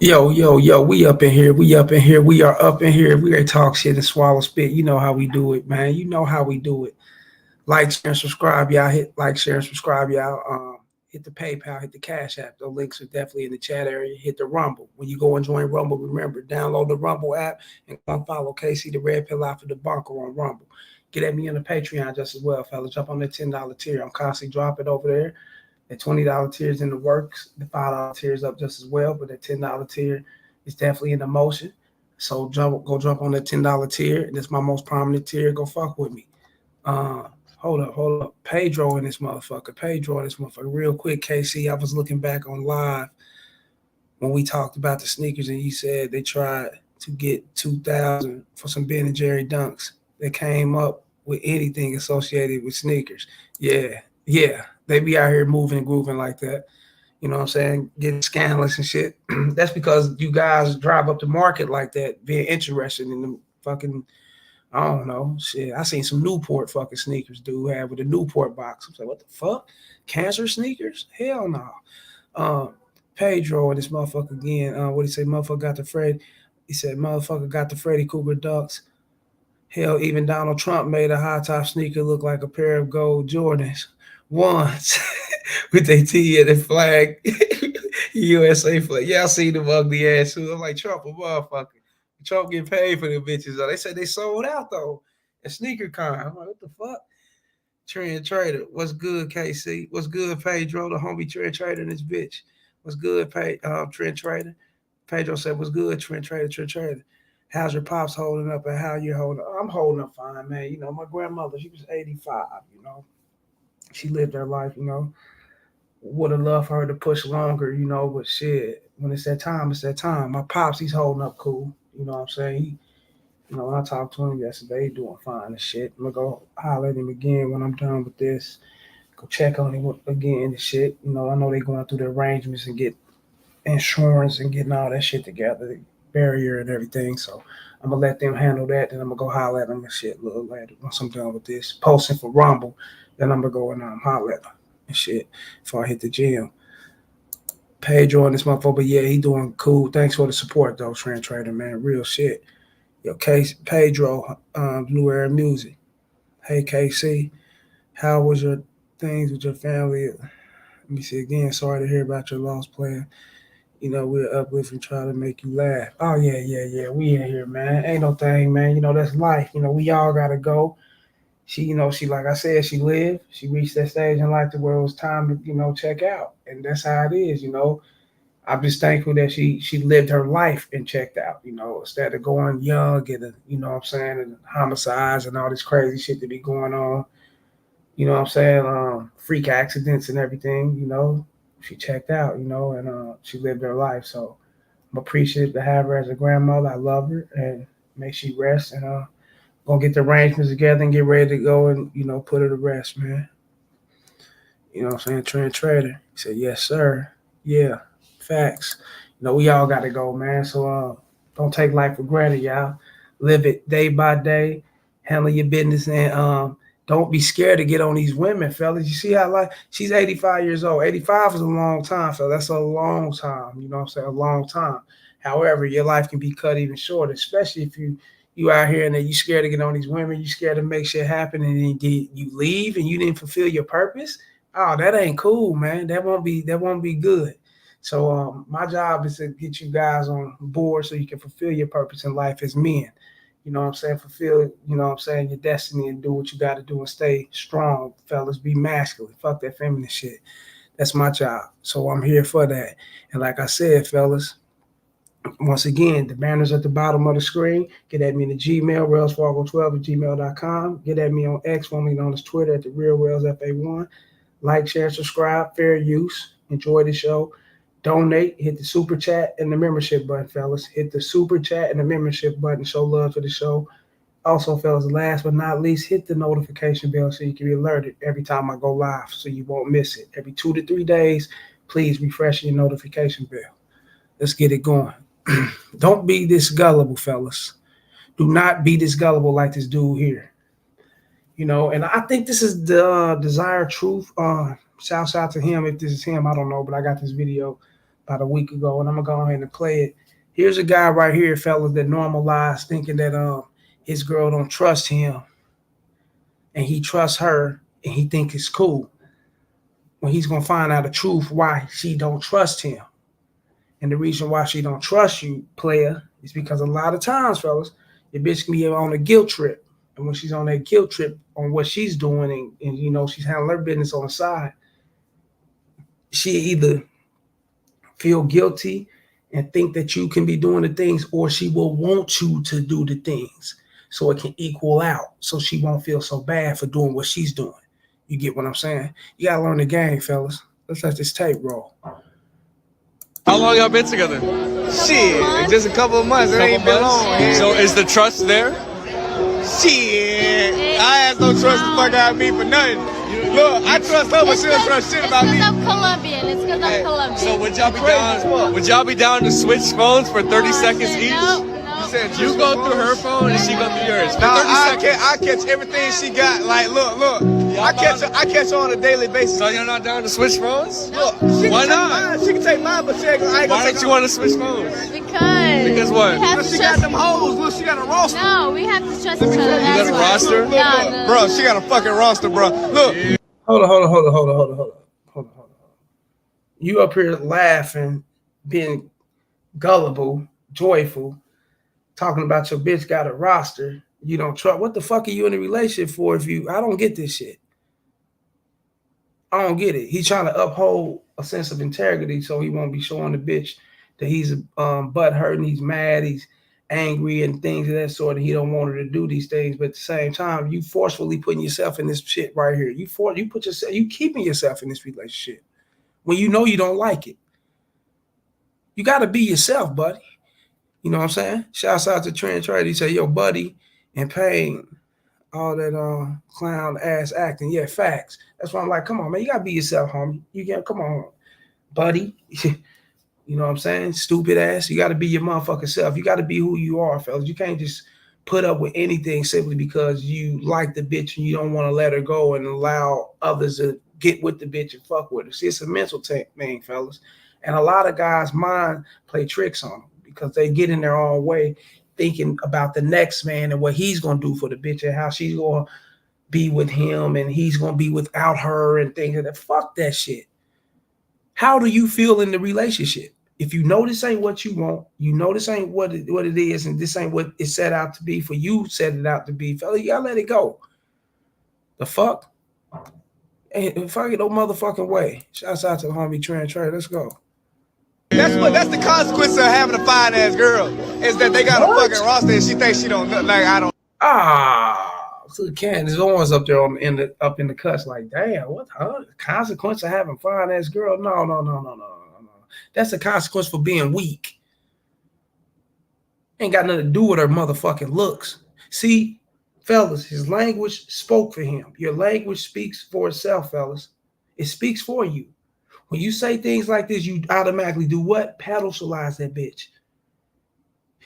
Yo, we up in here. We up in here. We are up in here. We ready to talk shit and swallow spit. You know how we do it, man. You know how we do it. Like, share, and subscribe, y'all. Hit like, share, and subscribe, y'all. Hit the PayPal, hit the Cash App. Those links are definitely in the chat area. Hit the Rumble. When you go and join Rumble, remember, download the Rumble app and come follow KC the Red Pill out for the bunker on Rumble. Get at me on the Patreon just as well, fellas. Jump on the $10 tier. I'm constantly dropping over there. The $20 tier is in the works. The $5 tier is up just as well, but the $10 tier is definitely in the motion. So go jump on the $10 tier. That's my most prominent tier. Go fuck with me. Uh, hold up. Pedro in this motherfucker. Pedro in this motherfucker. Real quick, KC. I was looking back on live when we talked about the sneakers, and you said they tried to get 2,000 for some Ben and Jerry dunks that came up with anything associated with sneakers. Yeah. They be out here moving and grooving like that. You know what I'm saying? Getting scandalous and shit. That's because you guys drive up the market like that, being interested in the fucking, I don't know, shit. I seen some Newport fucking sneakers dude had with a Newport box. I was like, what the fuck? Cancer sneakers? Hell no. Um, Pedro and this motherfucker again. What he say? Motherfucker got the Fred. He said, motherfucker got the Freddy Cougar ducks. Hell, even Donald Trump made a high top sneaker look like a pair of gold Jordans once with their T and the flag, USA flag. Yeah, I seen them ugly ass shoes. I'm like, Trump a motherfucker. Trump get paid for them bitches. Though. They said they sold out though at sneaker con. I'm like, what the fuck? Trend Trader. What's good, KC? What's good, Pedro? The homie Trend Trader and this bitch. What's good, Trend Trader? Pedro said, what's good, Trend Trader, Trend Trader? How's your pops holding up and how you holding up? I'm holding up fine, man. You know, my grandmother, she was 85, you know. She lived her life, you know. Would have loved for her to push longer, you know, but shit, when it's that time, it's that time. My pops, he's holding up cool. You know what I'm saying? When I talked to him yesterday, he doing fine and shit. I'm gonna go holler at him again when I'm done with this. Go check on him again and shit. You know, I know they going through the arrangements and get insurance and getting all that shit together, the barrier and everything. So I'm gonna let them handle that. Then I'm gonna go holler at them and shit a little later once I'm done with this. Posting for Rumble. Then I'm gonna go and holler at them and shit before I hit the gym. Pedro on this motherfucker, but yeah, he doing cool. Thanks for the support though, Trend Trader, man. Real shit. Yo, Case Pedro, New Era Music. Hey KC, how was your things with your family? Let me see again. Sorry to hear about your lost player. You know, we're uplift and try to make you laugh. Oh yeah. We in here, man. Ain't no thing, man. You know, that's life. You know, we all gotta go. She like I said, she lived. She reached that stage in life to where it was time to, check out. And that's how it is, you know. I'm just thankful that she lived her life and checked out, you know, instead of going young and what I'm saying, and homicides and all this crazy shit that be going on. You know what I'm saying? Freak accidents and everything, you know. She checked out, you know, and she lived her life. So I'm appreciative to have her as a grandmother. I love her and may she rest and gonna get the arrangements together and get ready to go and, put her to rest, man. You know what I'm saying? Trent Trader. He said, yes, sir. Yeah. Facts. You know, we all gotta go, man. So don't take life for granted, y'all. Live it day by day. Handle your business and don't be scared to get on these women, fellas. You see how like she's 85 years old. 85 is a long time, so that's a long time. You know what I'm saying? A long time. However, your life can be cut even shorter, especially if you out here and then you scared to get on these women, you scared to make shit happen, and then you leave and you didn't fulfill your purpose. Oh, that ain't cool, man. That won't be good. So my job is to get you guys on board so you can fulfill your purpose in life as men. You know what I'm saying? Fulfill, your destiny and do what you got to do and stay strong, fellas. Be masculine. Fuck that feminine shit. That's my job. So I'm here for that. And like I said, fellas, once again, the banner's at the bottom of the screen. Get at me in the Gmail, railsfargo12 at gmail.com. Get at me on X, formerly known as Twitter, at the Real Rails FA1. Like, share, subscribe, fair use. Enjoy the show. Donate, hit the super chat and the membership button, fellas. Hit the super chat and the membership button. Show love to the show. Also, fellas, last but not least, hit the notification bell so you can be alerted every time I go live so you won't miss it. Every 2 to 3 days, please refresh your notification bell. Let's get it going. Don't be this gullible, fellas. Do not be this gullible like this dude here. And I think this is the Desire Truth. Shouts out to him if this is him. I don't know, but I got this video about a week ago, and I'm gonna go ahead and play it. Here's a guy right here, fellas, that normalized thinking that his girl don't trust him, and he trusts her, and he think it's cool. When he's gonna find out the truth why she don't trust him, and the reason why she don't trust you, player, is because a lot of times, fellas, your bitch can be on a guilt trip, and when she's on that guilt trip on what she's doing, and you know she's handling her business on the side, she either feel guilty and think that you can be doing the things, or she will want you to do the things so it can equal out, so she won't feel so bad for doing what she's doing. You get what I'm saying? You gotta learn the game, fellas. Let's let this tape roll. How long y'all been together? Shit, just a couple of months. It ain't been long. Yeah. So is the trust there? Shit, I ask no trust the fuck out of me for nothing. Look, I trust her, but she don't trust shit about me. It's because I'm Colombian. It's because I'm Colombian. So would y'all be down? Would y'all be down to switch phones for 30 seconds each? No. You go through her phone and she go through yours. For 30 seconds. I catch everything she got. Like, look. I catch her on a daily basis. So you're not down to switch phones? Look, why not? She can take mine, but I ain't gonna take Why don't you want to switch phones? Because what? Because she got them hoes. Look, she got a roster. No, we have to trust each other. You got a roster? No. Bro, she got a fucking roster, bro. Look. Yeah. Hold on. You up here laughing, being gullible, joyful, talking about your bitch got a roster. You don't trust. What the fuck are you in a relationship for? I don't get this shit. I don't get it. He's trying to uphold a sense of integrity, so he won't be showing the bitch that he's butt hurt and he's mad, he's angry and things of that sort, and he don't want her to do these things. But at the same time, you forcefully putting yourself in this shit right here. You keeping yourself in this relationship when you know you don't like it. You got to be yourself, buddy. You know what I'm saying? Shouts out to Trent Trade. He said, yo, buddy, in pain, all that clown ass acting. Yeah, facts. That's why I'm like, come on, man. You got to be yourself, homie. You can't, come on, buddy. You know what I'm saying? Stupid ass. You got to be your motherfucking self. You got to be who you are, fellas. You can't just put up with anything simply because you like the bitch and you don't want to let her go and allow others to get with the bitch and fuck with her. See, it's a mental thing, fellas. And a lot of guys' mind play tricks on them because they get in their own way thinking about the next man and what he's going to do for the bitch and how she's going to be with him and he's going to be without her and things like that. Fuck that shit. How do you feel in the relationship? If you know this ain't what you want, you know this ain't what it is, and this ain't what it's set out to be for you, set it out to be, fella, you gotta let it go. The fuck? Ain't fuck it no motherfucking way. Shouts out to the homie Trent Trey. Let's go. That's the consequence of having a fine ass girl, is that they got a fucking roster and she thinks she don't like I don't. So Candace Owens up there up in the cuts like, damn, what the consequence of having a fine ass girl? No. That's a consequence for being weak. Ain't got nothing to do with her motherfucking looks. See, fellas, his language spoke for him. Your language speaks for itself, fellas. It speaks for you. When you say things like this, you automatically do what? Pedestalize that bitch.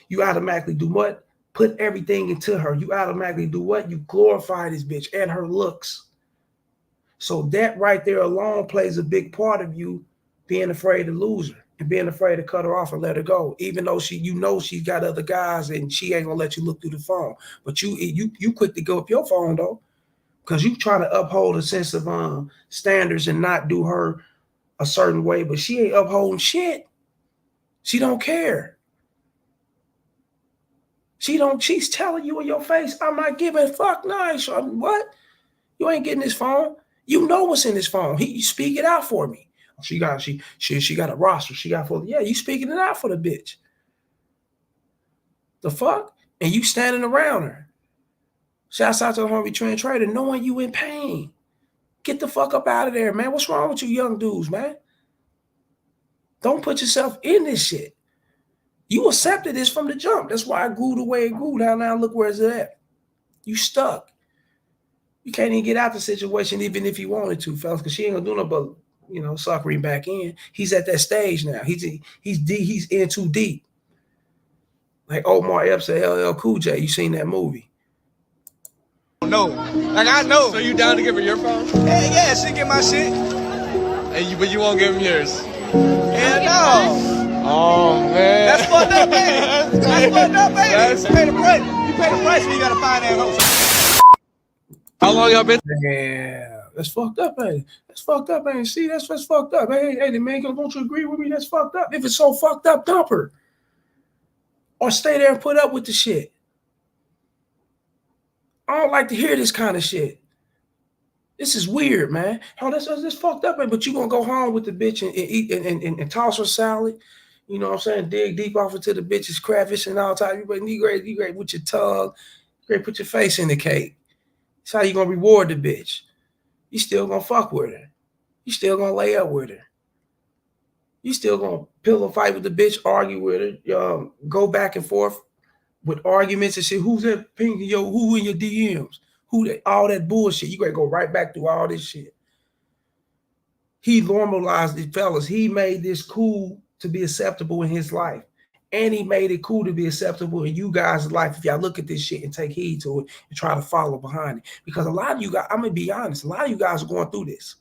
You automatically do what? Put everything into her. You automatically do what? You glorify this bitch and her looks. So that right there alone plays a big part of you being afraid to lose her and being afraid to cut her off and let her go, even though she's got other guys and she ain't gonna let you look through the phone. But you quick to go up your phone though, because you trying to uphold a sense of standards and not do her a certain way, but she ain't upholding shit. She don't care. She's telling you in your face, I'm not giving a fuck. No, I ain't sure. What? You ain't getting this phone. You know what's in this phone. You speak it out for me. She got a roster. She got for, yeah, you speaking it out for the bitch. The fuck? And you standing around her. Shouts out to the homie Trent Trader, knowing you in pain. Get the fuck up out of there, man. What's wrong with you young dudes, man? Don't put yourself in this shit. You accepted this from the jump. That's why I grew the way it grew. Now look where it's at. You stuck. You can't even get out the situation even if you wanted to, fellas, because she ain't gonna do nothing but, suckering back in. He's at that stage now. He's in too deep. Like Omar Epps and LL Cool J. You seen that movie? No. Like I know. So you down to give her your phone? Yeah, she get my shit. But you won't give him yours? Hell get no. Oh man. That's fucked up, baby. That's fucked up, baby. You pay the price. You pay the price when you gotta find that hoe. How long y'all been? Yeah, that's fucked up, man. That's fucked up, man. See, that's fucked up. Hey, man, don't you agree with me? That's fucked up. If it's so fucked up, dump her. Or stay there and put up with the shit. I don't like to hear this kind of shit. This is weird, man. Oh, that's fucked up, man. But you gonna go home with the bitch and eat and toss her salad. You know what I'm saying? Dig deep off into the bitch's crayfish and all type. You great with your tongue. Great, put your face in the cake. That's how you gonna reward the bitch. You still gonna fuck with her. You still gonna lay up with her. You still gonna pillow fight with the bitch, argue with her, go back and forth with arguments and shit. Who's that pinging who in your DMs? Who that all that bullshit? You gotta go right back through all this shit. He normalized it, fellas. He made this cool to be acceptable in his life. And he made it cool to be acceptable in you guys' life if y'all look at this shit and take heed to it and try to follow behind it. Because a lot of you guys, I'm gonna be honest, a lot of you guys are going through this.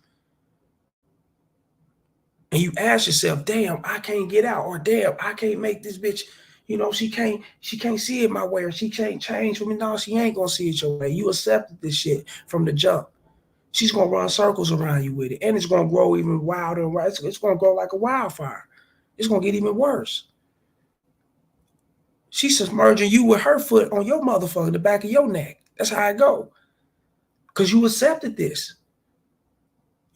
And you ask yourself, damn, I can't get out, or damn, I can't make this bitch, she can't see it my way, or she can't change for me. No, she ain't gonna see it your way. You accepted this shit from the jump. She's gonna run circles around you with it, and it's gonna grow even wilder and wilder. It's gonna grow like a wildfire. It's gonna get even worse. She's submerging you with her foot on your motherfucker, the back of your neck. That's how it go. Because you accepted this.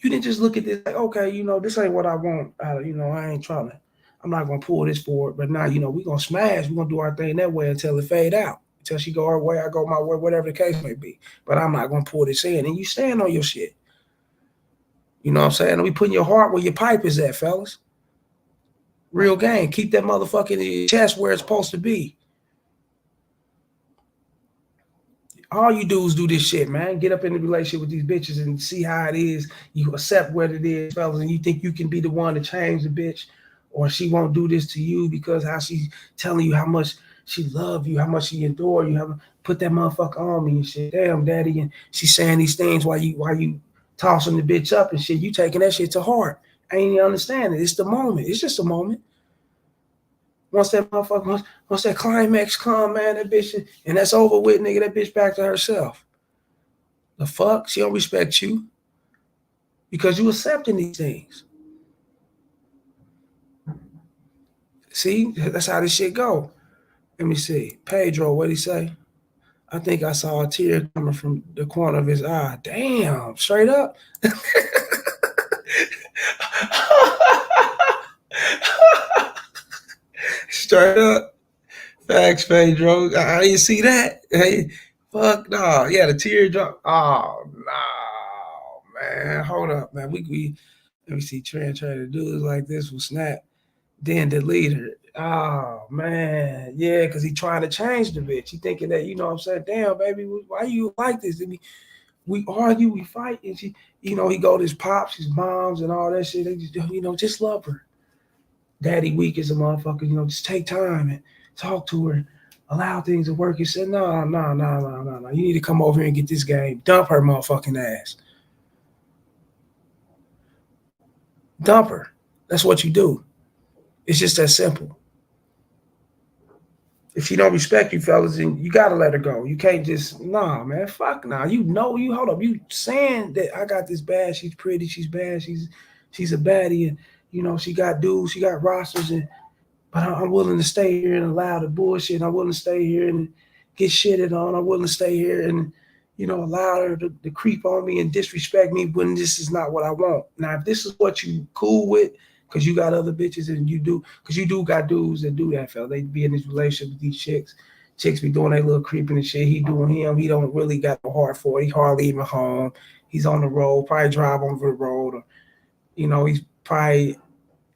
You didn't just look at this like, okay, this ain't what I want. I ain't trying to, I'm not going to pull this forward. But now, we're going to smash. We're going to do our thing that way until it fade out. Until she go her way, I go my way, whatever the case may be. But I'm not going to pull this in. And you stand on your shit. You know what I'm saying? And we putting your heart where your pipe is at, fellas. Real game. Keep that motherfucker in your chest where it's supposed to be. All you dudes do this shit, man. Get up in the relationship with these bitches and see how it is. You accept what it is, fellas, and you think you can be the one to change the bitch, or she won't do this to you because how she's telling you how much she love you, how much she adore you, how put that motherfucker on me and shit. Damn, daddy, and she's saying these things while you tossing the bitch up and shit. You taking that shit to heart. I ain't even understand it. It's the moment. It's just a moment. Once that motherfucker, once that climax come, man, that bitch, and that's over with, nigga, that bitch back to herself. The fuck? She don't respect you because you accepting these things. See? That's how this shit go. Let me see. Pedro, what'd he say? I think I saw a tear coming from the corner of his eye. Damn, straight up. Straight up. Facts, Pedro. I didn't see that. Hey, fuck no. Yeah, the teardrop. Oh no, man. Hold up, man. We let me see. Trying to do it like this will snap, then delete her. Oh man, yeah, because he trying to change the bitch. He thinking that what I'm saying. Damn, baby, why you like this? And we argue, we fight, and she, he go to his pops, his moms, and all that shit. They just, just love her. Daddy weak as a motherfucker. Just take time and talk to her, allow things to work. He said, no. You need to come over here and get this game. Dump her motherfucking ass. Dump her. That's what you do. It's just that simple. If she don't respect you, fellas, then you gotta let her go. You can't just, man, fuck nah. You hold up. You saying that I got this bad, she's pretty, she's bad, she's a baddie, and she got dudes, she got rosters, but I'm willing to stay here and allow the bullshit. I'm willing to stay here and get shitted on. I'm willing to stay here and, allow her to creep on me and disrespect me when this is not what I want. Now, if this is what you cool with, because you got other bitches and because you do got dudes that do that, fella. They be in this relationship with these chicks. Chicks be doing that little creeping and shit. He doing him. He don't really got no heart for it. He hardly even home. He's on the road, probably drive over the road. Or, he's probably,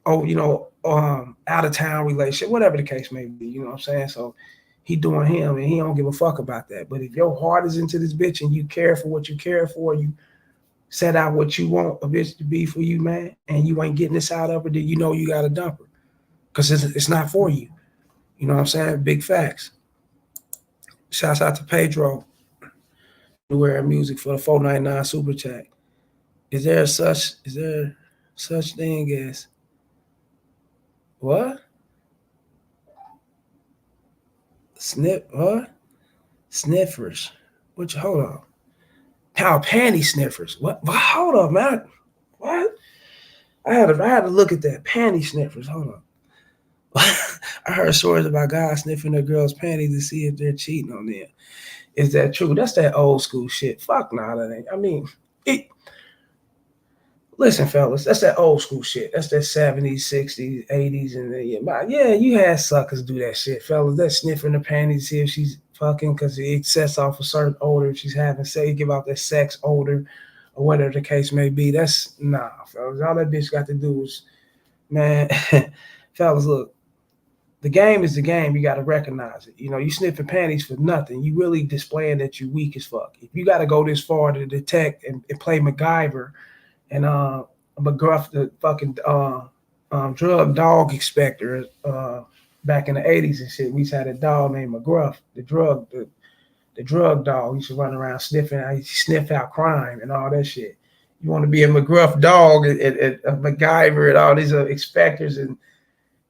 out of town relationship, whatever the case may be. You know what I'm saying? So he doing him and he don't give a fuck about that. But if your heart is into this bitch and you care for what you care for, you set out what you want a bitch to be for you, man, and you ain't getting this out of her, then you got to dump her because it's not for you. You know what I'm saying? Big facts. Shouts out to Pedro, wearing music for the 499 super chat. Is there such thing as What? What? Sniffers. Which, hold on. How panty sniffers? What? Hold up, man. What? I had to look at that. Panty sniffers. Hold on. I heard stories about guys sniffing their girls' panties to see if they're cheating on them. Is that true? That's that old school shit. Fuck nah, that ain't. I mean, listen, fellas, that's that old school shit. That's that 70s, 60s, 80s, and yeah, you had suckers do that shit, fellas. That sniffing the panties to see if she's fucking because it sets off a certain odor. If she's having sex, give out that sex odor or whatever the case may be. That's nah, fellas. All that bitch got to do is, man, fellas, look. The game is the game. You got to recognize it. You know, you sniffing panties for nothing. You really displaying that you weak as fuck. If you got to go this far to detect and play MacGyver and McGruff, the fucking drug dog inspector back in the 80s and shit, we used to have a dog named McGruff, the drug dog. He used to run around sniffing. He sniff out crime and all that shit. You want to be a McGruff dog at MacGyver and all these inspectors and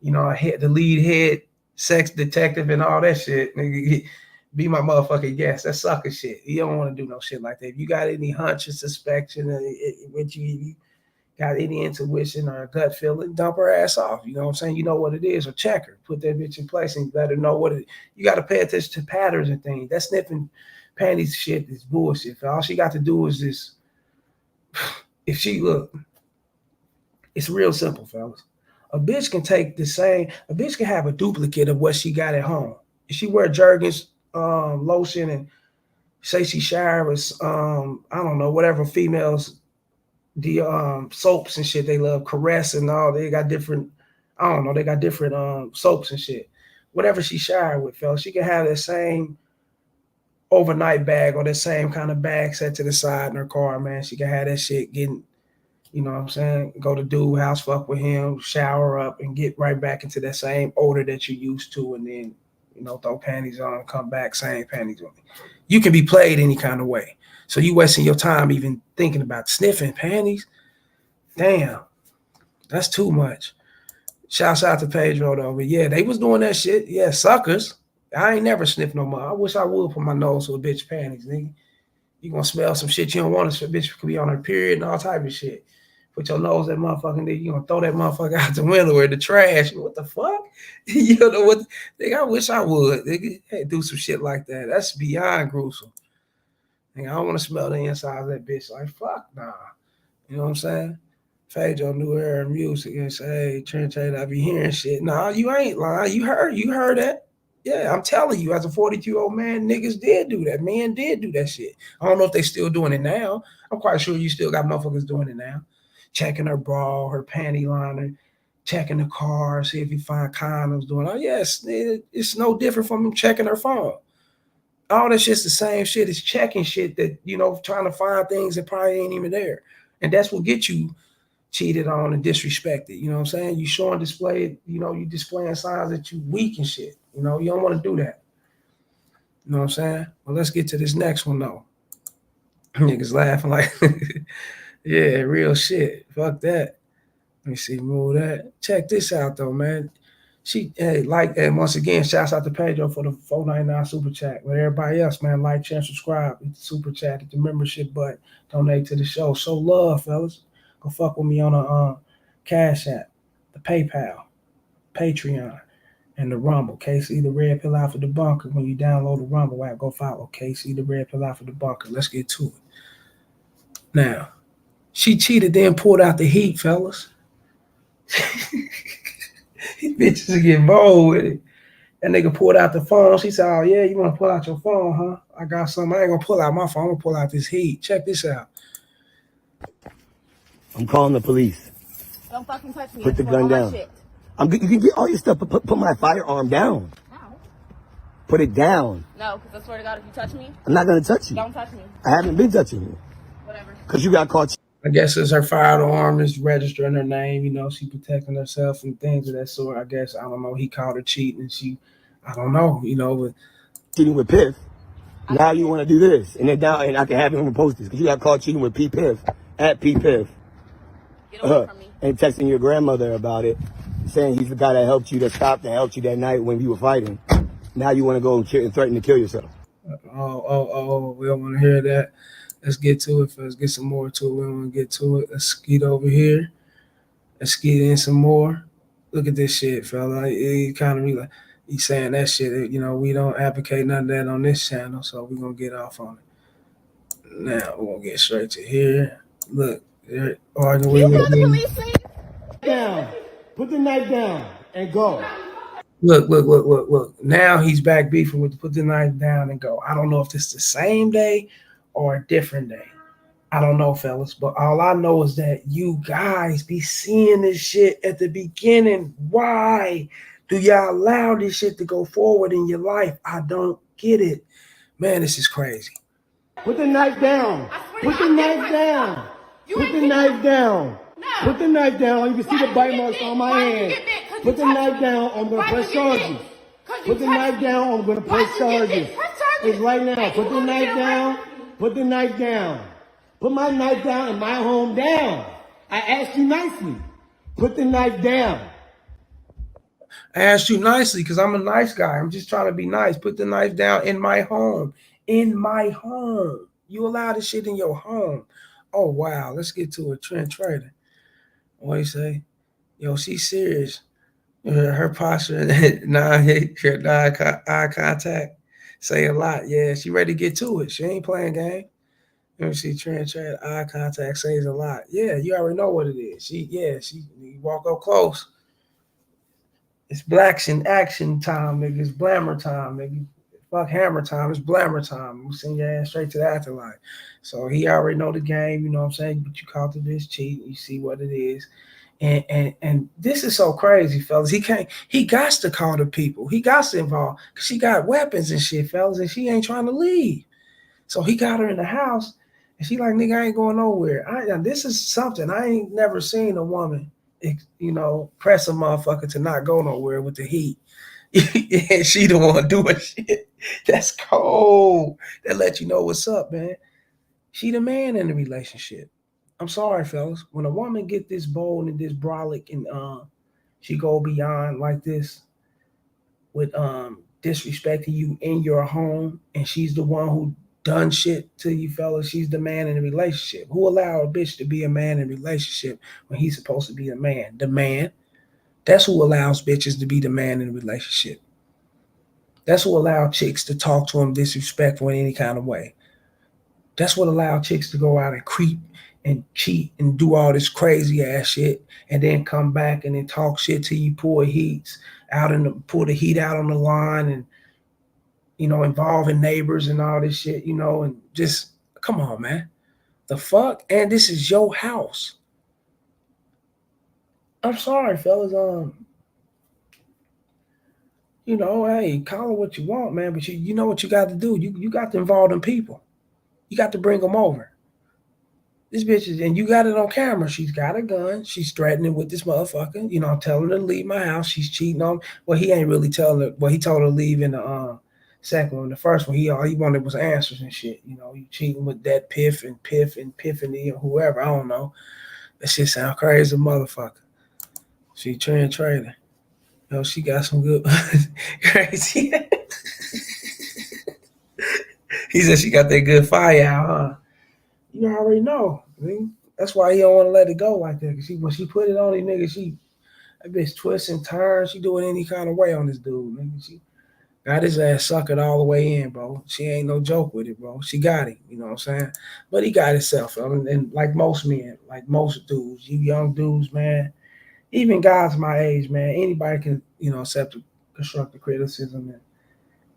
the lead head sex detective and all that shit. Nigga, be my motherfucking guest. That's sucker shit. You don't want to do no shit like that. If you got any hunch or suspicion, which you got any intuition or a gut feeling, dump her ass off. You know what I'm saying? You know what it is, or check her. Put that bitch in place and let her know what it is. You got to pay attention to patterns and things. That sniffing panties shit is bullshit. All she got to do is this. If she look, it's real simple, fellas. A bitch can take a bitch can have a duplicate of what she got at home. If she wear Jergens lotion and say she showers, I don't know, whatever females, the soaps and shit they love, Caress and all, they got different, I don't know, they got different soaps and shit. Whatever she shower with, fellas, she can have that same overnight bag or that same kind of bag set to the side in her car, man. She can have that shit getting, you know what I'm saying? Go to dude house, fuck with him, shower up, and get right back into that same odor that you used to, and then, throw panties on, come back, same panties on. You can be played any kind of way. So you wasting your time even thinking about sniffing panties? Damn, that's too much. Shouts out to Pedro though, but yeah, they was doing that shit. Yeah, suckers. I ain't never sniffed no more. I wish I would put my nose to a bitch panties, nigga. You gonna smell some shit you don't want to. Bitch could be on her period and all type of shit. Put your nose that motherfucking nigga, you gonna throw that motherfucker out the window or the trash. What the fuck? You know what? Nigga, I wish I would. Nigga, hey, do some shit like that. That's beyond gruesome. Nigga, I don't want to smell the inside of that bitch. Like, fuck nah. You know what I'm saying? Pedro New Era Music and say, hey, Trent, I be hearing shit. Nah, you ain't lying. You heard that. Yeah, I'm telling you, as a 42-year-old man, niggas did do that. Men did do that shit. I don't know if they still doing it now. I'm quite sure you still got motherfuckers doing it now. Checking her bra, her panty liner, checking the car, see if you find condoms, doing all. Yes, it's no different from checking her phone. All that shit's the same shit. It's checking shit that, trying to find things that probably ain't even there. And that's what gets you cheated on and disrespected. You know what I'm saying? You showing display, you displaying signs that you weak and shit. You don't want to do that. You know what I'm saying? Well, let's get to this next one though. Niggas laughing like, yeah, real shit. Fuck that. Let me see, move that. Check this out though, man. And once again, shouts out to Pedro for the $4.99 super chat. With everybody else, man, like, share, subscribe, hit the super chat, hit the membership button, donate to the show. Show love, fellas. Go fuck with me on a Cash App, the PayPal, Patreon, and the Rumble. KC the Red Pill Alpha the Bunker. When you download the Rumble app, go follow KC the Red Pill Alpha the Bunker. Let's get to it. Now, she cheated, then pulled out the heat, fellas. These bitches get bold with it. That nigga pulled out the phone. She said, oh, yeah, you want to pull out your phone, huh? I got something. I ain't going to pull out my phone. I'm going to pull out this heat. Check this out. I'm calling the police. Don't fucking touch me. Put the gun down. You can get all your stuff, but put my firearm down. No. Put it down. No, because I swear to God, if you touch me, I'm not going to touch you. Don't touch me. I haven't been touching you. Whatever. Because you got caught. I guess it's her firearm is registering her name. She protecting herself and things of that sort. I guess, I don't know. He called her cheating. And I don't know, but cheating with Piff. Now you want to do this. And then down, and I can have him post this. Because you got caught cheating with P. Piff. At P. Piff. Get away from me. And texting your grandmother about it. saying he's the guy that helped you, that stopped, that helped you that night when you were fighting. Now you want to go and threaten to kill yourself. We don't want to hear that. Let's get to it. Let's get some more to it. We don't want to get to it. Let's skeet over here. Let's skeet in some more. Look at this shit, fella. He kind of like he's saying that shit. You know, we don't advocate none of that on this channel, so we're gonna get off on it. Now we're gonna get straight to here. Look, they're arguing You with call the me. police, please? Down. Put the knife down and go. Look. Now he's back beefing with put the knife down and go. I don't know if this is the same day or a different day. I don't know, fellas, but all I know is that you guys be seeing this shit at the beginning. Why do y'all allow this shit to go forward in your life? I don't get it. Man, this is crazy. Put the knife down. Put the knife down. Put the knife down. Put the knife down. You can see the bite marks on my hand. Put the knife down. I'm going to press charges. Put the knife down. I'm going to press charges. It's right now. Put the knife down. Put the knife down. Put my knife down and my home down. I asked you nicely. Put the knife down. I asked you nicely because I'm a nice guy. I'm just trying to be nice. Put the knife down in my home. In my home. You allow this shit in your home. Oh, wow. Let's get to a trend trader. What do you say? Yo, she's serious. Her posture, eye contact, say a lot. Yeah, she ready to get to it. She ain't playing game. Let me see, trend, eye contact says a lot. Yeah, you already know what it is. She you walk up close. It's blacks in action time, nigga. It's blammer time, nigga. Fuck hammer time. It's blammer time. We send your ass straight to the afterlife. So he already know the game, you know what I'm saying? But you call to this cheat, you see what it is. And this is so crazy, fellas. He got to call the people. He got to involve because she got weapons and shit, fellas, and she ain't trying to leave. So he got her in the house, and she like, nigga, I ain't going nowhere. This is something I ain't never seen a woman, you know, press a motherfucker to not go nowhere with the heat. And she the one doing shit. That's cold. That let you know what's up, man. She the man in the relationship. I'm sorry, fellas. When a woman get this bold and this brolic and she go beyond like this with disrespecting you in your home, and she's the one who done shit to you, fellas. She's the man in the relationship. Who allow a bitch to be a man in a relationship when he's supposed to be a man? The man. That's who allows bitches to be the man in a relationship. That's who allows chicks to talk to him disrespectful in any kind of way. That's what allowed chicks to go out and creep and cheat and do all this crazy ass shit and then come back and then talk shit to you, pull the heat out on the line and, you know, involving neighbors and all this shit, you know, and just come on, man. The fuck? And this is your house. I'm sorry, fellas. You know, hey, call it what you want, man, but you know what you got to do. You got to involve them people. You got to bring them over. This bitch is, and you got it on camera. She's got a gun. She's threatening with this motherfucker. You know, I'm telling her to leave my house. She's cheating on me. Well, he ain't really telling her. Well, he told her to leave in the second one. The first one, all he wanted was answers and shit. You know, you cheating with that Piff and Piffany or whoever. I don't know. That shit sound crazy, motherfucker. She trader. You know, she got some good crazy. He said she got that good fire out, huh? You already know. I mean, that's why he don't want to let it go like that. Cause when she put it on these niggas, that bitch twists and turns. She doing any kind of way on this dude. Nigga. She got his ass suckered all the way in, bro. She ain't no joke with it, bro. She got him. You know what I'm saying? But he got himself. I mean, and like most men, like most dudes, you young dudes, man, even guys my age, man, anybody can, you know, accept constructive criticism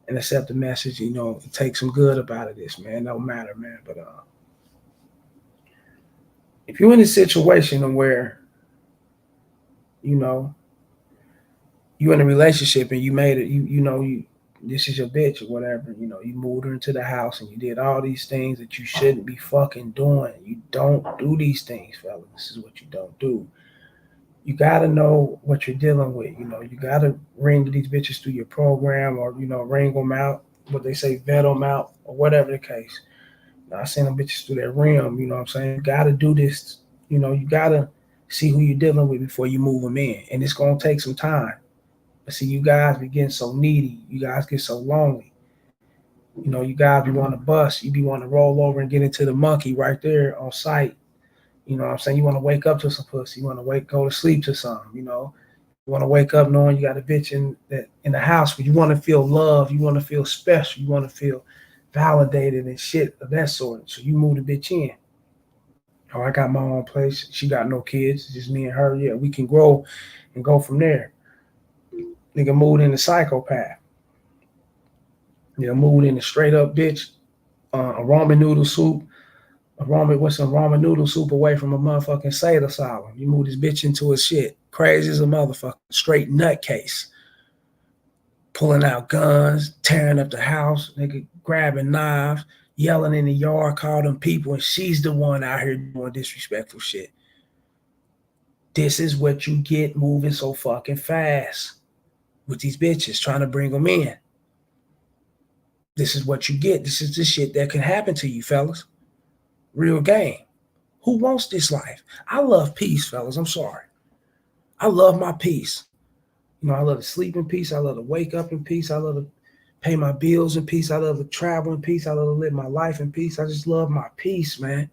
and accept the message, you know, and take some good about it. This, man, no matter, man. But if you're in a situation where, you know, you're in a relationship and you made it, you know, this is your bitch or whatever, you know, you moved her into the house and you did all these things that you shouldn't be fucking doing. You don't do these things, fellas. This is what you don't do. You got to know what you're dealing with. You know, you got to ring these bitches through your program or, you know, ring them out, what they say, vet them out or whatever the case. I send them bitches through that rim, you know what I'm saying? You gotta do this, you know, you gotta See who you're dealing with before you move them in. And it's going to take some time. But see, you guys be getting so needy. You guys get so lonely. You know, you guys be wanting to bust. You be wanting to roll over and get into the monkey right there on site. You know what I'm saying? You want to wake up to some pussy. You want to go to sleep to some, you know. You want to wake up knowing you got a bitch in the house, but you want to feel love. You want to feel special. You want to feel validated and shit of that sort. So you move the bitch in. Oh, I got my own place. She got no kids. It's just me and her. Yeah, we can grow and go from there. Nigga moved in the psychopath. You know, moved in the straight up bitch. A ramen noodle soup. Some ramen noodle soup away from a motherfucking state asylum. You move this bitch into a shit. Crazy as a motherfucker. Straight nutcase. Pulling out guns, tearing up the house, nigga grabbing knives, yelling in the yard, call them people, and she's the one out here doing disrespectful shit. This is what you get moving so fucking fast with these bitches trying to bring them in. This is what you get. This is the shit that can happen to you, fellas. Real game. Who wants this life? I love peace, fellas. I'm sorry. I love my peace. You know, I love to sleep in peace. I love to wake up in peace. I love to pay my bills in peace. I love to travel in peace. I love to live my life in peace. I just love my peace, man.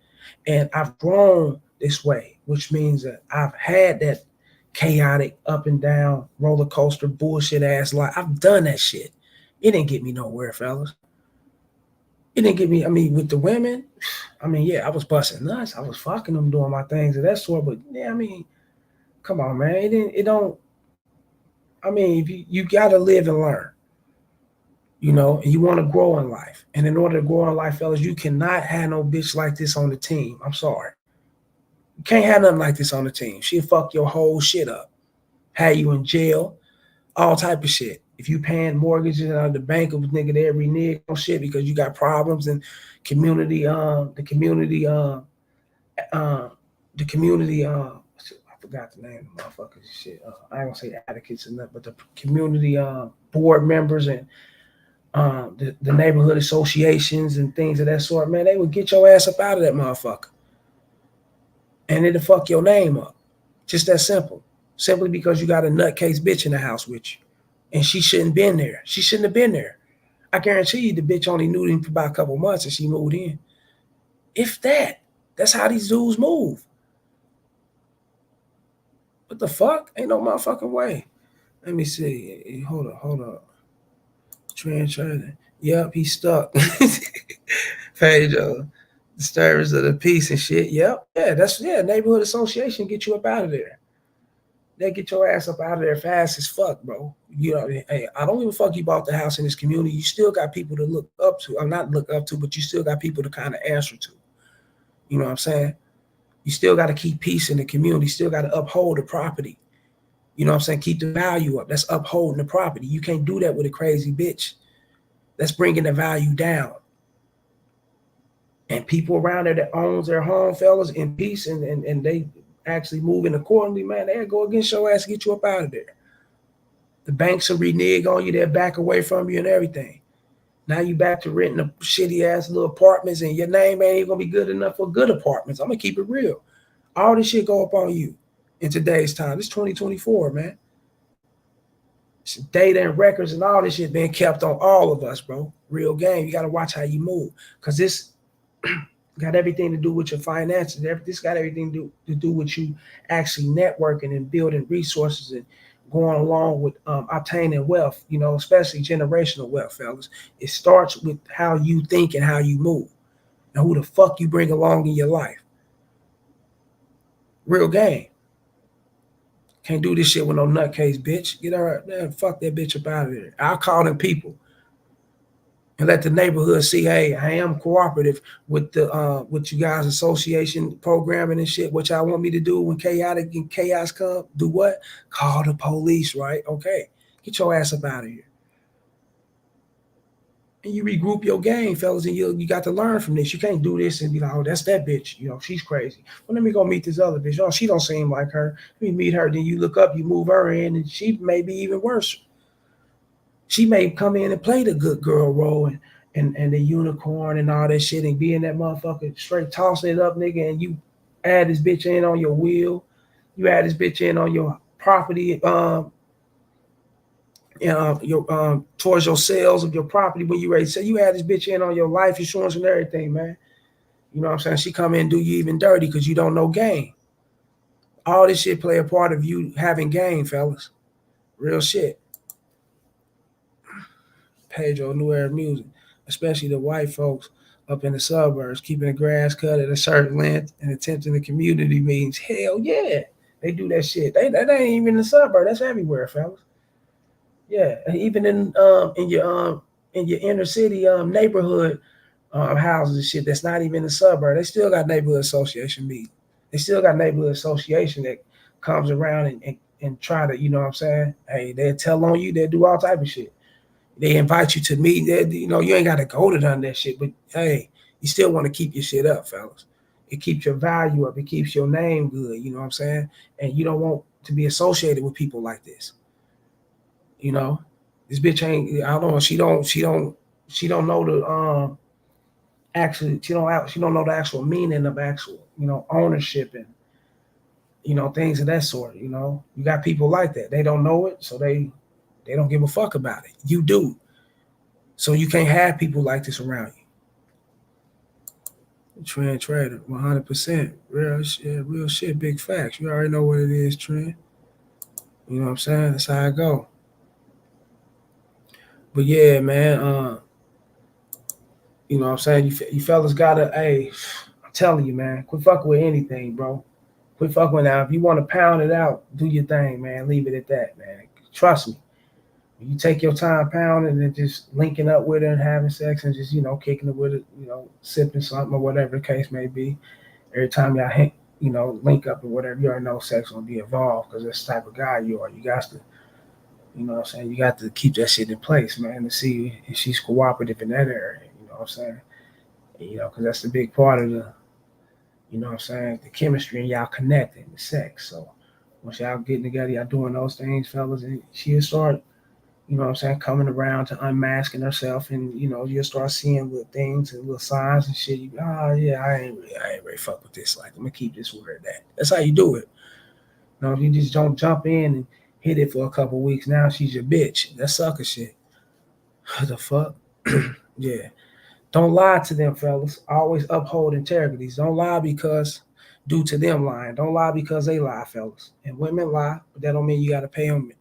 And I've grown this way, which means that I've had that chaotic up and down roller coaster bullshit ass life. I've done that shit. It didn't get me nowhere, fellas. It didn't get me, I mean, with the women, I mean, yeah, I was busting nuts. I was fucking them, doing my things of that sort. But yeah, I mean, come on, man. It don't, I mean, you got to live and learn, you know, and you want to grow in life. And in order to grow in life, fellas, you cannot have no bitch like this on the team. I'm sorry. You can't have nothing like this on the team. She'll fuck your whole shit up. Have you in jail, all type of shit. If you paying mortgages out of the bank of nigga to every nigga on shit because you got problems and the community I forgot the name of the motherfuckers shit. I ain't gonna say advocates or nothing, but the community board members and the neighborhood associations and things of that sort, man, they would get your ass up out of that motherfucker. And it'll fuck your name up. Just that simple. Simply because you got a nutcase bitch in the house with you. And she shouldn't been there. She shouldn't have been there. I guarantee you the bitch only knew him for about a couple months and she moved in. If that. That's how these dudes move. What the fuck? Ain't no motherfucking way. Let me see. Hold up. Transfer. Yep, he's stuck. Page disturbance of the peace and shit. Yep. Yeah, neighborhood association get you up out of there. They get your ass up out of there fast as fuck, bro. You know, hey, I don't give a fuck you bought the house in this community. You still got people to look up to. I'm not look up to, but you still got people to kind of answer to. You know what I'm saying? You still got to keep peace in the community. You still got to uphold the property. You know what I'm saying? Keep the value up. That's upholding the property. You can't do that with a crazy bitch. That's bringing the value down. And people around there that owns their home, fellas, in peace and they actually moving accordingly, man, they'll go against your ass, get you up out of there. The banks will renege on you, they'll back away from you and everything. Now you back to renting a shitty ass little apartments and your name ain't even gonna be good enough for good apartments. I'm gonna keep it real. All this shit go up on you in today's time. It's 2024, man. It's data and records and all this shit being kept on all of us, bro. Real game. You gotta watch how you move. Cause this got everything to do with your finances. This got everything to do with you actually networking and building resources and going along with obtaining wealth, you know, especially generational wealth, fellas. It starts with how you think and how you move and who the fuck you bring along in your life. Real game. Can't do this shit with no nutcase bitch. Get her, man, fuck that bitch up out of there. I'll call them people. And let the neighborhood see, hey, I am cooperative with the with you guys association programming and shit. What y'all want me to do when chaotic and chaos come? Do what? Call the police, right? Okay, get your ass up out of here. And you regroup your game, fellas, and you got to learn from this. You can't do this and be like, oh, that's that bitch. You know, she's crazy. Well, let me go meet this other bitch. Oh, she don't seem like her. Let me meet her. Then you look up, you move her in, and she may be even worse. She may come in and play the good girl role and the unicorn and all that shit and be in that motherfucker straight tossing it up, nigga, and you add this bitch in on your wheel. You had this bitch in on your property, your towards your sales of your property when you ready to sell. You had this bitch in on your life insurance and everything, man. You know what I'm saying? She come in and do you even dirty because you don't know game. All this shit play a part of you having game, fellas. Real shit. Pedro New Era Music, especially the white folks up in the suburbs, keeping the grass cut at a certain length and attempting the community meetings. Hell yeah, they do that shit. That ain't even in the suburb. That's everywhere, fellas. Yeah, and even in your inner city neighborhood houses and shit that's not even in the suburb, they still got neighborhood association meetings. They still got neighborhood association that comes around and try to, you know what I'm saying? Hey, they'll tell on you, they'll do all type of shit. They invite you to meet. You know, you ain't got to go to none of that shit, but hey, you still want to keep your shit up, fellas. It keeps your value up. It keeps your name good. You know what I'm saying? And you don't want to be associated with people like this. You know, this bitch ain't. I don't know. She don't know the actually. She don't know the actual meaning of actual, you know, ownership and, you know, things of that sort. You know, you got people like that. They don't know it, so they don't give a fuck about it. You do. So you can't have people like this around you. Trend trader, 100%. Real shit, big facts. You already know what it is, Trend. You know what I'm saying? That's how I go. But yeah, man, you know what I'm saying? You fellas gotta, hey, I'm telling you, man, quit fucking with anything, bro. Quit fucking with that. If you want to pound it out, do your thing, man. Leave it at that, man. Trust me. You take your time pounding and just linking up with her and having sex and just, you know, kicking it with it, you know, sipping something or whatever the case may be. Every time y'all, you know, link up or whatever, you already know sex gonna be involved because that's the type of guy you are. You got to, you know what I'm saying? You got to keep that shit in place, man, to see if she's cooperative in that area. You know what I'm saying? And, you know, because that's the big part of the, you know what I'm saying, the chemistry and y'all connecting, the sex. So once y'all getting together, y'all doing those things, fellas, and she'll start, you know what I'm saying, coming around to unmasking herself, and, you know, you'll start seeing little things and little signs and shit. You, yeah, I ain't really fuck with this. Like, I'm gonna keep this where it at. That's how you do it. You know, if you just don't jump in and hit it for a couple of weeks, now she's your bitch. That's sucker shit. What the fuck? Yeah. Don't lie to them, fellas. Always uphold integrities. Don't lie because due to them lying. Don't lie because they lie, fellas. And women lie, but that don't mean you gotta pay them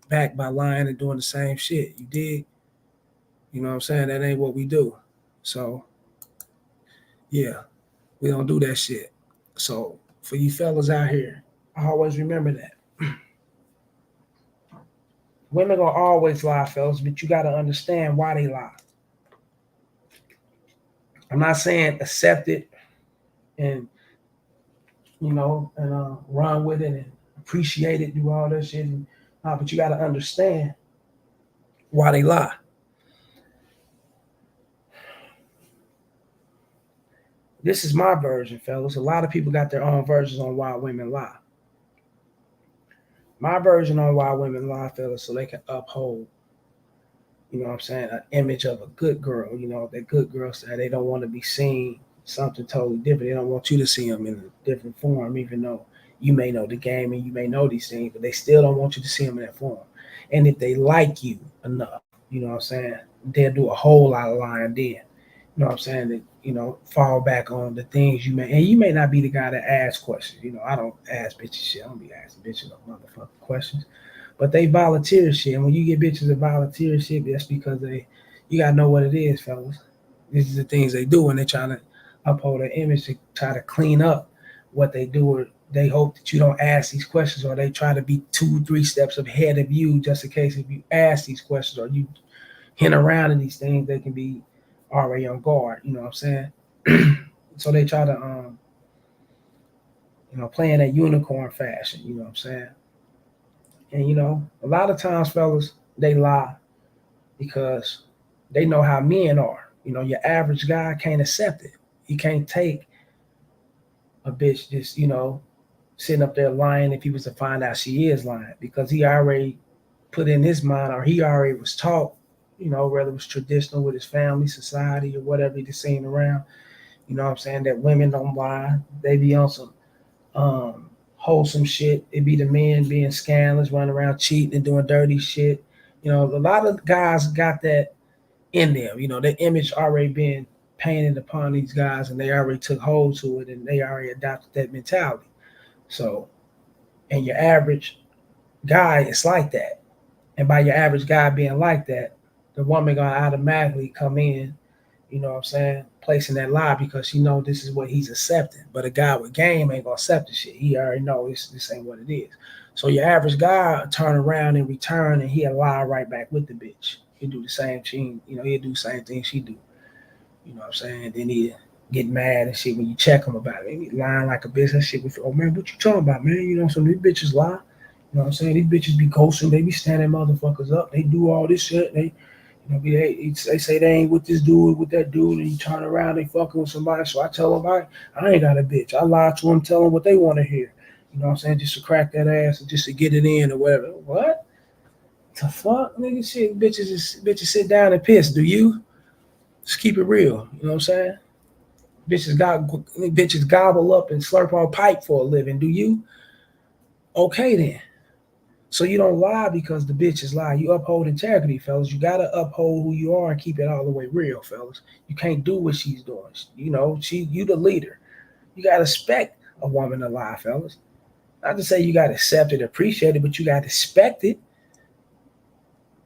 back by lying and doing the same shit. You dig? You know what I'm saying? That ain't what we do. So, yeah, we don't do that shit. So, for you fellas out here, always remember that. Women gonna always lie, fellas, but you gotta understand why they lie. I'm not saying accept it and, you know, and run with it and appreciate it, do all that shit, but you gotta understand why they lie. This is my version, fellas. A lot of people got their own versions on why women lie. My version on why women lie, fellas, so they can uphold, you know what I'm saying, an image of a good girl. You know, that good girl said they don't want to be seen something totally different. They don't want you to see them in a different form, even though you may know the game and you may know these things, but they still don't want you to see them in that form. And if they like you enough, you know what I'm saying, they'll do a whole lot of lying then. You know what I'm saying? That, you know, fall back on the things you may, and you may not be the guy that asks questions. You know, I don't ask bitches shit. I don't be asking bitches no motherfucking questions. But they volunteer shit. And when you get bitches that volunteer shit, that's because you gotta know what it is, fellas. These are the things they do when they're trying to uphold their image, to try to clean up what they do, or they hope that you don't ask these questions, or they try to be 2-3 steps ahead of you just in case if you ask these questions or you hint around in these things, they can be already on guard. You know what I'm saying? So they try to you know, play in that unicorn fashion, you know what I'm saying? And, you know, a lot of times, fellas, they lie because they know how men are. You know, your average guy can't accept it. He can't take a bitch just, you know, sitting up there lying if he was to find out she is lying, because he already put in his mind, or he already was taught, you know, whether it was traditional with his family, society, or whatever he just seen around, you know what I'm saying, that women don't lie. They be on some wholesome shit. It be the men being scandalous, running around cheating and doing dirty shit. You know, a lot of guys got that in them. You know, their image already been painted upon these guys, and they already took hold to it, and they already adopted that mentality. So, and your average guy is like that. And by your average guy being like that, the woman gonna automatically come in, you know what I'm saying, placing that lie because she know this is what he's accepting. But a guy with game ain't gonna accept the shit. He already know this ain't what it is. So your average guy turn around and return and he'll lie right back with the bitch. He do the same thing, you know, he'll do the same thing she do. You know what I'm saying? Then he get mad and shit when you check him about it. He lying like a bitch. That shit. Oh man, what you talking about, man? You know, some of these bitches lie. You know what I'm saying? These bitches be ghosting. They be standing motherfuckers up. They do all this shit. They say they ain't with this dude, with that dude, and you turn around, they fucking with somebody. So I tell them, I ain't got a bitch. I lie to them, tell them what they want to hear. You know what I'm saying? Just to crack that ass and just to get it in or whatever. What? The fuck, nigga? Shit, bitches sit down and piss. Do you? Just keep it real. You know what I'm saying? Bitches gobble up and slurp on pipe for a living. Do you? Okay then. So you don't lie because the bitches lie. You uphold integrity, fellas. You gotta uphold who you are and keep it all the way real, fellas. You can't do what she's doing. You know, you the leader. You gotta expect a woman to lie, fellas. Not to say you gotta accept it, appreciate it, but you gotta expect it.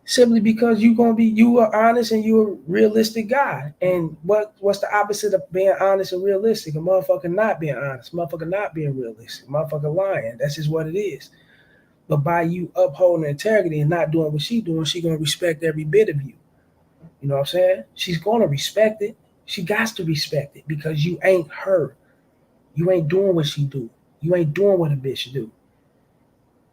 Simply because you are honest and you're a realistic guy. And what's the opposite of being honest and realistic? A motherfucker not being honest, motherfucker not being realistic, motherfucker lying. That's just what it is. But by you upholding integrity and not doing what she doing, she gonna respect every bit of you. You know what I'm saying? She's gonna respect it. She got to respect it because you ain't her. You ain't doing what she do. You ain't doing what a bitch do.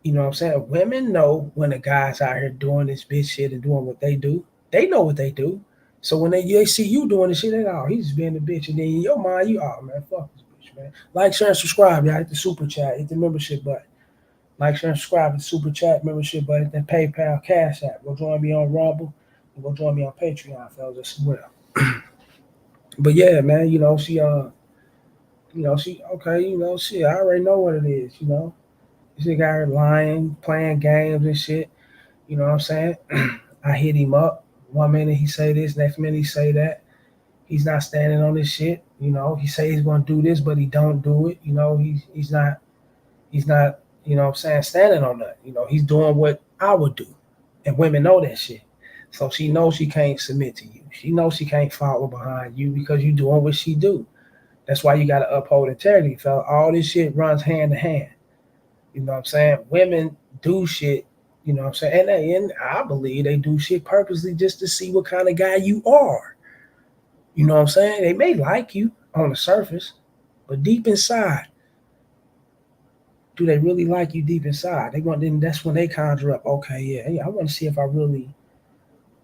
You know what I'm saying? Women know when a guy's out here doing this bitch shit and doing what they do. They know what they do. So when they see you doing this shit, they go, oh, he's just being a bitch. And then in your mind, you, oh man, fuck this bitch, man. Like, share, and subscribe, y'all. Hit the super chat, hit the membership button. Like, share, and subscribe, hit the super chat, membership button, then PayPal, Cash App. Go join me on Rumble and go join me on Patreon, fellas, as well. But yeah, man, she I already know what it is, This got her lying, playing games and shit. You know what I'm saying? I hit him up. 1 minute he say this, next minute he say that. He's not standing on this shit. He say he's gonna do this, but he don't do it. He's not, you know what I'm saying, standing on that. He's doing what I would do. And women know that shit. So she knows she can't submit to you. She knows she can't follow behind you because you doing what she do. That's why you gotta uphold integrity, fella. All this shit runs hand to hand. You know what I'm saying? Women do shit, you know what I'm saying? And I believe they do shit purposely just to see what kind of guy you are. You know what I'm saying? They may like you on the surface, but deep inside, do they really like you deep inside? That's when they conjure up, okay, yeah, I want to see if I really,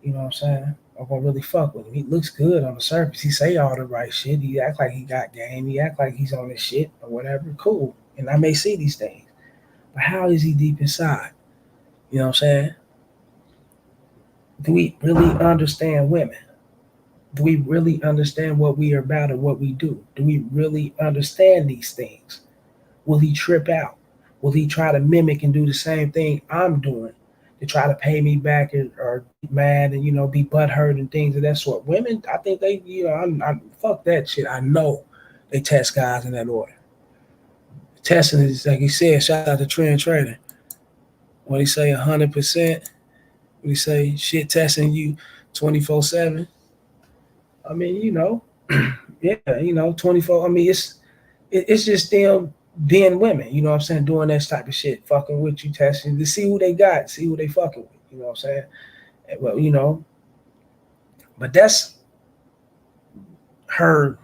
you know what I'm saying, I'm gonna really fuck with him. He looks good on the surface. He say all the right shit. He act like he got game. He act like he's on this shit or whatever. Cool. And I may see these things. But how is he deep inside? You know what I'm saying? Do we really understand women? Do we really understand what we are about and what we do? Do we really understand these things? Will he trip out? Will he try to mimic and do the same thing I'm doing to try to pay me back or get mad and, be butthurt and things of that sort? Women, I think they, I fuck that shit. I know they test guys in that order. Testing is, like he said, shout out to Trend Trader. What he say, 100%? What he say, shit testing you 24/7? I mean, yeah, 24. I mean, it's just them being women, you know what I'm saying, doing that type of shit, fucking with you, testing to see who they got, see who they fucking with, you know what I'm saying? Well, but that's her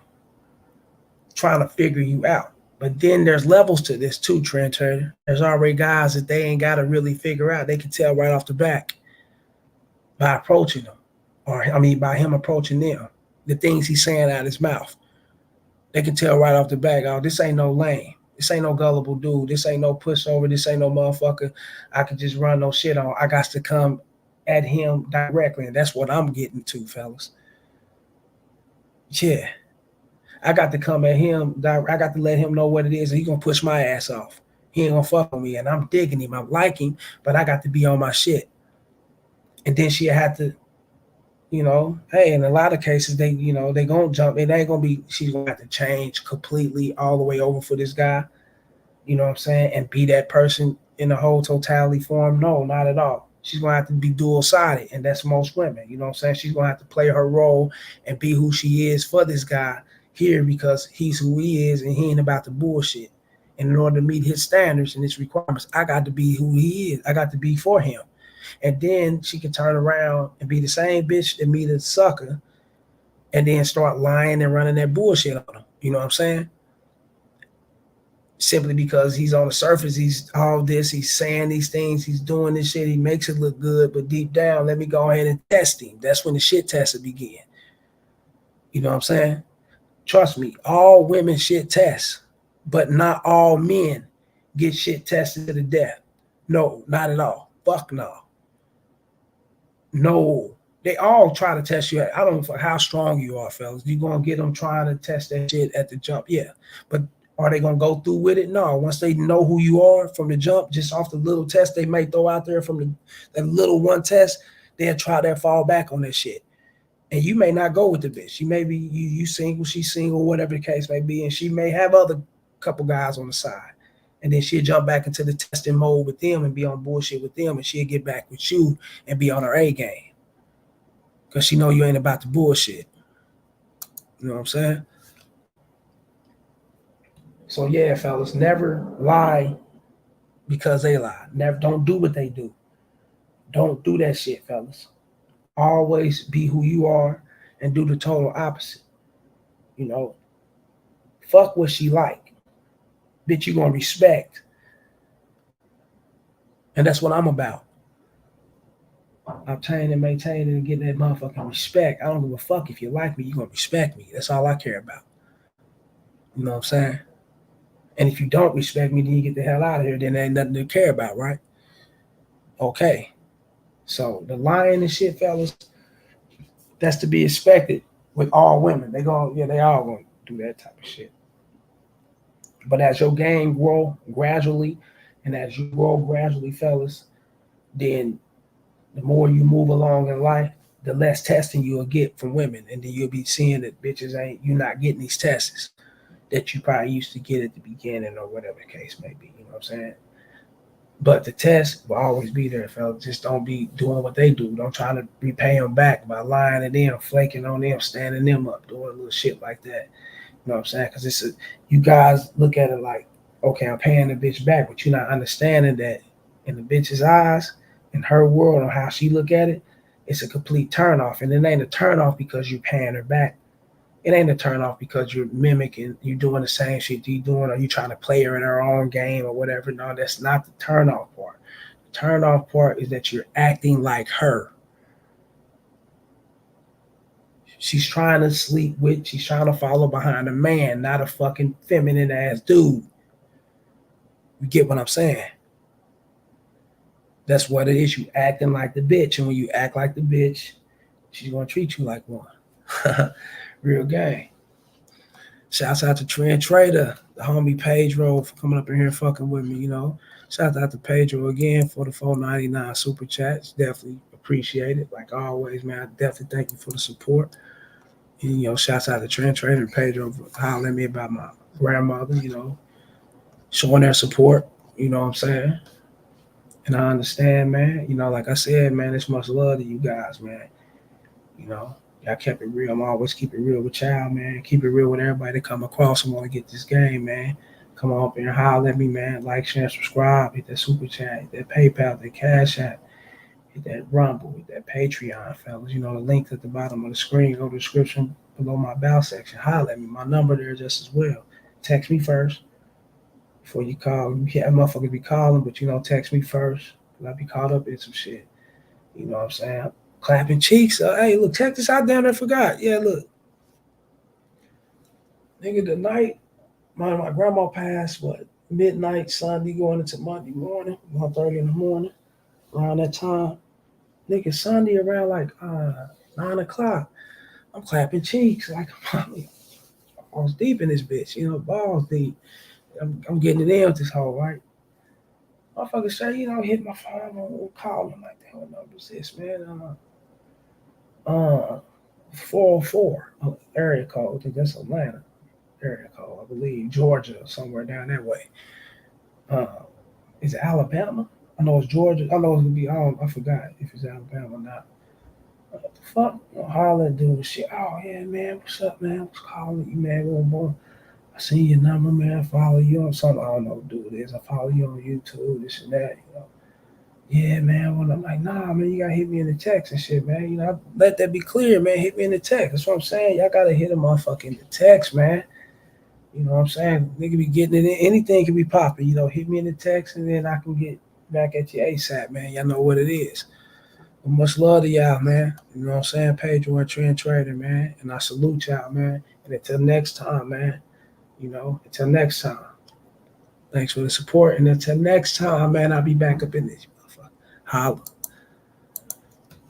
trying to figure you out. But then there's levels to this too, Trent Turner. There's already guys that they ain't got to really figure out. They can tell right off the back by approaching them, by him approaching them, the things he's saying out of his mouth. They can tell right off the back, oh, this ain't no lame. This ain't no gullible dude. This ain't no pushover. This ain't no motherfucker I could just run no shit on. I got to come at him directly, and that's what I'm getting to, fellas. Yeah. I got to come at him. I got to let him know what it is, and he's going to push my ass off. He ain't gonna fuck with me, and I'm digging him. I like him, but I got to be on my shit. And then she had to, hey, in a lot of cases, they gonna jump. It ain't gonna be. She's gonna have to change completely all the way over for this guy. You know what I'm saying? And be that person in the whole totality form. No, not at all. She's gonna have to be dual sided, and that's most women. You know what I'm saying? She's gonna have to play her role and be who she is for this guy here because he's who he is, and he ain't about the bullshit. And in order to meet his standards and his requirements, I got to be who he is. I got to be for him. And then she can turn around and be the same bitch that meet a sucker, and then start lying and running that bullshit on him. You know what I'm saying? Simply because he's on the surface, he's all this, he's saying these things, he's doing this shit, he makes it look good, but deep down, let me go ahead and test him. That's when the shit test will begin. You know what I'm saying? Trust me, all women shit test, but not all men get shit tested to the death. No, not at all. Fuck no. No. They all try to test you. I don't know how strong you are, fellas. You're going to get them trying to test that shit at the jump. Yeah. But are they going to go through with it? No. Once they know who you are from the jump, just off the little test they may throw out there from that little one test, they'll try to fall back on that shit. And you may not go with the bitch. You may be you single, she's single, whatever the case may be, and she may have other couple guys on the side. And then she'll jump back into the testing mode with them and be on bullshit with them, and she'll get back with you and be on her A game. Because she know you ain't about the bullshit. You know what I'm saying? So yeah, fellas, never lie because they lie. Never, don't do what they do. Don't do that shit, fellas. Always be who you are and do the total opposite. You know, fuck what she like. Bitch, you gonna respect. And that's what I'm about. Obtain and maintain and get that motherfucking respect. I don't give a fuck if you like me, you gonna respect me. That's all I care about. You know what I'm saying? And if you don't respect me, then you get the hell out of here. Then there ain't nothing to care about, right? Okay. So the lying and shit, fellas, that's to be expected with all women. They all gonna do that type of shit. But as your game grow gradually, and as you grow gradually, fellas, then the more you move along in life, the less testing you'll get from women. And then you'll be seeing that you're not getting these tests that you probably used to get at the beginning or whatever the case may be. You know what I'm saying? But the test will always be there, fellas. Just don't be doing what they do. Don't try to repay them back by lying to them, flaking on them, standing them up, doing little shit like that. You know what I'm saying? Because you guys look at it like, okay, I'm paying the bitch back, but you're not understanding that in the bitch's eyes, in her world, or how she look at it, it's a complete turnoff. And it ain't a turnoff because you're paying her back. It ain't a turnoff because you're mimicking, you're doing the same shit you're doing, or you trying to play her in her own game or whatever. No, that's not the turnoff part. The turnoff part is that you're acting like her. She's trying to sleep with, she's trying to follow behind a man, not a fucking feminine ass dude. You get what I'm saying? That's what it is. You acting like the bitch. And when you act like the bitch, she's going to treat you like one. Real game. Shouts out to Trend Trader, the homie Pedro, for coming up in here and fucking with me, you know. Shouts out to Pedro again for the $4.99 super chats. Definitely appreciate it. Like always, man, I definitely thank you for the support. And, you know, shouts out to Trend Trader and Pedro for hollering at me about my grandmother, you know, showing their support, you know what I'm saying? And I understand, man. You know, like I said, man, it's much love to you guys, man. You know, y'all kept it real. I'm always keep it real with y'all, man. Keep it real with everybody that come across and want to get this game, man. Come on up and holler at me, man. Like, share, subscribe. Hit that super chat. Hit that PayPal. That Cash App. Hit that Rumble. Hit that Patreon, fellas. You know, the link at the bottom of the screen. Go to the description below my about section. Holler at me. My number there just as well. Text me first. Before you call, you can't motherfuckers be calling, but you know, text me first. I'll be caught up in some shit. You know what I'm saying? Clapping cheeks. Hey, look, check this out down there. Forgot. Yeah, look. Nigga, the night my grandma passed, midnight Sunday going into Monday morning, 1:30 in the morning, around that time. Nigga, Sunday around like 9 o'clock. I'm clapping cheeks. Like, I was deep in this bitch, you know, balls deep. I'm getting it in with this hoe, right? Motherfucker say, hit my phone or call them like that. What number is this, man? 404 area code. I think that's Atlanta area code, I believe. Georgia, somewhere down that way. Is it Alabama? I know it's Georgia. I know it's gonna be. I forgot if it's Alabama or not. What the fuck? Holler and do the shit. Oh yeah, man. What's up, man? What's calling you, man? Boom, boom. I seen your number, man. I follow you on something. I don't know what dude is. I follow you on YouTube, this and that. Yeah, man. When I'm like, nah, man, you gotta hit me in the text and shit, man. Let that be clear, man. Hit me in the text. That's what I'm saying. Y'all gotta hit a motherfucker in the text, man. You know what I'm saying? Nigga be getting it in. Anything can be popping. Hit me in the text and then I can get back at you ASAP, man. Y'all know what it is. But much love to y'all, man. You know what I'm saying? Pedro Trend Trader, man. And I salute y'all, man. And until next time, man. Until next time. Thanks for the support. And until next time, man, I'll be back up in this motherfucker. Holla.